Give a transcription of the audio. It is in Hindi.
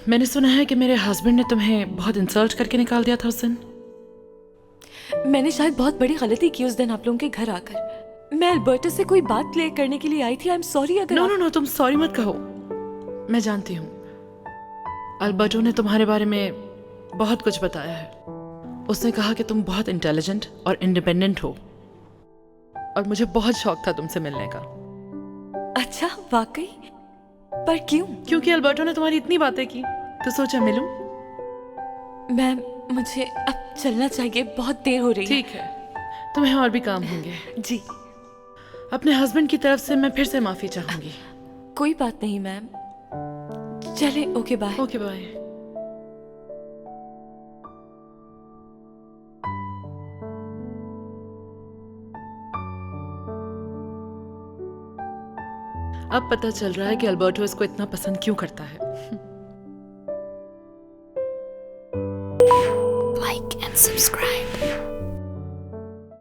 मैंने सुना है कि मेरे हस्बैंड ने तुम्हें बहुत इंसल्ट करके निकाल दिया था उस दिन। मैंने शायद बहुत बड़ी गलती की उस दिन आप लोगों के घर आकर। मैं अल्बर्टो से कोई बात क्लियर करने के लिए आई थी। आई एम सॉरी अगर नो नो नो, तुम सॉरी मत कहो। मैं जानती हूँ अल्बर्टो ने तुम्हारे बारे में बहुत कुछ बताया है। उसने कहा कि तुम बहुत इंटेलिजेंट और इंडिपेंडेंट हो, और मुझे बहुत शौक था तुमसे मिलने का। अच्छा, वाकई? पर क्यों? क्योंकि अल्बर्टो ने तुम्हारी इतनी बातें की तो सोचा मिलूं। मैम, मुझे अब चलना चाहिए, बहुत देर हो रही है। ठीक है, तुम्हें और भी काम होंगे। जी। अपने हस्बैंड की तरफ से मैं फिर से माफी चाहूंगी। कोई बात नहीं मैम, चले। Okay bye. Okay bye. अब पता चल रहा है कि अल्बर्टो इसको इतना पसंद क्यों करता है। Like and subscribe.